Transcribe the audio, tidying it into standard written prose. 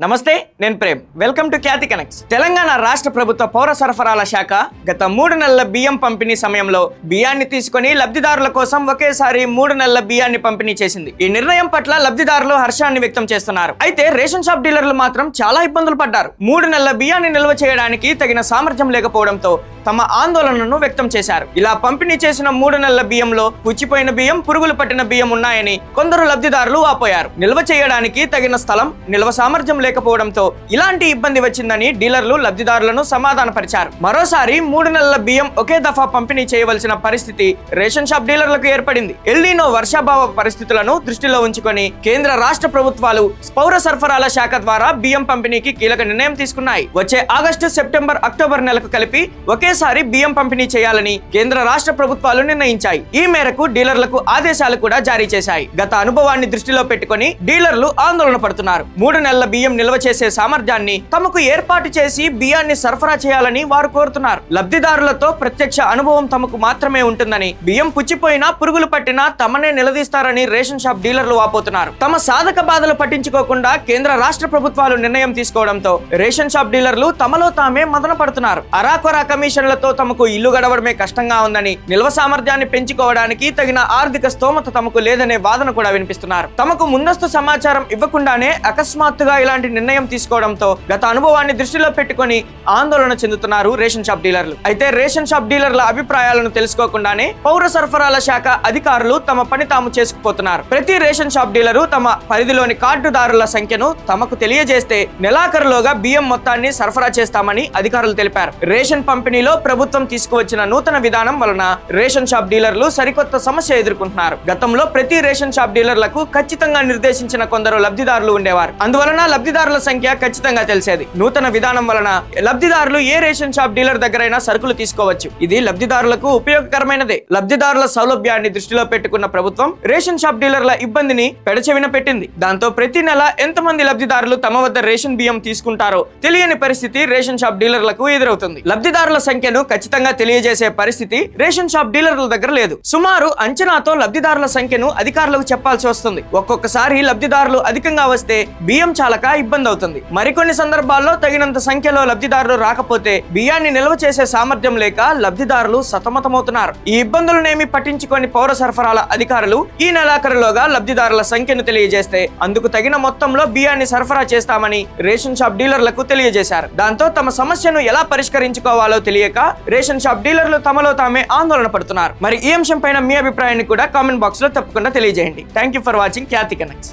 నమస్తే, నేను Prem. Welcome to Khyathi connects. Telangana రాష్ట్ర ప్రభుత్వ పౌర సరఫరాల శాఖ గత 3 నెలల బియ్యం పంపిణీ సమయంలో బియ్యాన్ని తీసుకుని లబ్ధిదారుల కోసం ఒకేసారి 3 నెలల బియ్యాన్ని పంపిణీ చేసింది. ఈ నిర్ణయం పట్ల లబ్ధిదారులు హర్షాన్ని వ్యక్తం చేస్తున్నారు. అయితే రేషన్ షాప్ డీలర్లు మాత్రం చాలా ఇబ్బందులు పడ్డారు. 3 నెలల బియ్యాన్ని నిల్వ చేయడానికి తగిన సామర్థ్యం లేకపోవడంతో తమ ఆందోళనను వ్యక్తం చేశారు. ఇలా పంపిణీ చేసిన 3 నెలల బియ్యంలో పుచ్చిపోయిన బియ్యం, పురుగులు పట్టిన బియ్యం ఉన్నాయని కొందరు లబ్ధిదారులు వాపోయారు. నిల్వ చేయడానికి తగిన స్థలం, నిల్వ సామర్థ్యం లేకపోవడంతో ఇలాంటి ఇబ్బంది వచ్చిందని డీలర్లు లబ్ధిదారులను సమాధానపరిచారు. మరోసారి 3 నెలల బియ్యం ఒకే దఫా పంపిణీ చేయవలసిన పరిస్థితి రేషన్ షాప్ డీలర్లకు ఏర్పడింది. ఎల్నినో వర్షాభావ పరిస్థితులను దృష్టిలో ఉంచుకొని కేంద్ర రాష్ట్ర ప్రభుత్వాలు పౌర సరఫరాల శాఖ ద్వారా బియ్యం పంపిణీకి కీలక నిర్ణయం తీసుకున్నాయి. వచ్చే ఆగస్టు, సెప్టెంబర్, అక్టోబర్ నెలకు కలిపి ఒకేసారి బియ్యం పంపిణీ చేయాలని కేంద్ర రాష్ట్ర ప్రభుత్వాలు నిర్ణయించాయి. ఈ మేరకు డీలర్లకు ఆదేశాలు కూడా జారీ చేశాయి. గత అనుభవాన్ని దృష్టిలో పెట్టుకుని డీలర్లు ఆందోళన పడుతున్నారు. 3 నెలల బియ్యం నిల్వ చేసే సామర్థ్యాన్ని తమకు ఏర్పాటు చేసి బియ్యాన్ని సరఫరా చేయాలని వారు కోరుతున్నారు. లబ్ధిదారులతో ప్రత్యక్ష అనుభవం తమకు మాత్రమే ఉంటుందని, బియ్యం పుచ్చిపోయినా, పురుగులు పట్టినా తమనే నిలదీస్తారని రేషన్ షాప్ డీలర్లు వాపోతున్నారు. తమ సాధక బాధలు పట్టించుకోకుండా కేంద్ర రాష్ట్ర ప్రభుత్వాలు నిర్ణయం తీసుకోవడంతో రేషన్ షాప్ డీలర్లు తమలో తామే మదన పడుతున్నారు. అరాకొరా కమిషన్లతో తమకు ఇల్లు గడవడమే కష్టంగా ఉందని, నిల్వ సామర్థ్యాన్ని పెంచుకోవడానికి తగిన ఆర్థిక స్తోమత తమకు లేదనే వాదన కూడా వినిపిస్తున్నారు. తమకు ముందస్తు సమాచారం ఇవ్వకుండానే అకస్మాత్తుగా ఇలాంటి నిర్ణయం తీసుకోవడంతో గత అనుభవాన్ని దృష్టిలో పెట్టుకుని ఆందోళన చెందుతున్నారు రేషన్ షాప్ డీలర్లు. అయితే రేషన్ షాప్ డీలర్ల అభిప్రాయాలను తెలుసుకోకుండానే పౌర సరఫరాల శాఖ అధికారులు తమ పని తాము చేసుకుపోతున్నారు. ప్రతి రేషన్ షాప్ డీలరు తమ పరిధిలోని కార్డుదారుల సంఖ్యను తమకు తెలియజేస్తే నెలాఖరులోగా బియ్యం మొత్తాన్ని సరఫరా చేస్తామని అధికారులు తెలిపారు. రేషన్ పంపిణీలో ప్రభుత్వం తీసుకువచ్చిన నూతన విధానం వలన రేషన్ షాప్ డీలర్లు సరికొత్త సమస్య ఎదుర్కొంటున్నారు. గతంలో ప్రతి రేషన్ షాప్ డీలర్లకు ఖచ్చితంగా నిర్దేశించిన కొందరు లబ్ధిదారులు ఉండేవారు. అందువలన లబ్ధిదారుల సంఖ్య ఖచ్చితంగా తెలిసేది. నూతన విధానం వలన లబ్ధిదారులు ఏ రేషన్ షాప్ డీలర్ దగ్గరైనా సరుకులు తీసుకోవచ్చు. ఇది లబ్ధిదారులకు ఉపయోగకరమైనదే. లబ్ధిదారుల సౌలభ్యాన్ని దృష్టిలో పెట్టుకున్న ప్రభుత్వం రేషన్ షాప్ డీలర్ల ఇబ్బందిని పెడచెవిన పెట్టింది. దాంతో ప్రతి నెల ఎంతమంది లబ్ధిదారులు తమ వద్ద రేషన్ బియ్యం తీసుకుంటారో తెలియని పరిస్థితి రేషన్ షాప్ డీలర్లకు ఎదురవుతుంది. లబ్ధిదారుల సంఖ్యను ఖచ్చితంగా తెలియజేసే పరిస్థితి రేషన్ షాప్ డీలర్ల దగ్గర లేదు. సుమారు అంచనాతో లబ్ధిదారుల సంఖ్యను అధికారులకు చెప్పాల్సి వస్తుంది. ఒక్కొక్కసారి లబ్ధిదారులు అధికంగా వస్తే బియ్యం చాలక ఇబ్బంది అవుతుంది. మరికొన్ని సందర్భాల్లో తగినంత సంఖ్యలో లబ్ధిదారులు రాకపోతే బియ్యాన్ని నిల్వ చేసే సామర్థ్యం లేక లబ్ధిదారులు సతమతమవుతున్నారు. ఈ ఇబ్బందులనేమి పట్టించుకొని పౌర సరఫరాల అధికారులు ఈ నెలాఖరులోగా లబ్ధిదారుల సంఖ్యను తెలియజేస్తే అందుకు తగిన మొత్తంలో బియ్యాన్ని సరఫరా చేస్తామని రేషన్ షాప్ డీలర్లకు తెలియజేశారు. దాంతో తమ సమస్యను ఎలా పరిష్కరించుకోవాలో తెలియక రేషన్ షాప్ డీలర్లు తమలో తామే ఆందోళన పడుతున్నారు. మరి ఈ అంశం పైన మీ అభిప్రాయాన్ని కూడా కామెంట్ బాక్స్ లో తప్పకుండా తెలియజేయండి. Thank you for watching Khyati connects.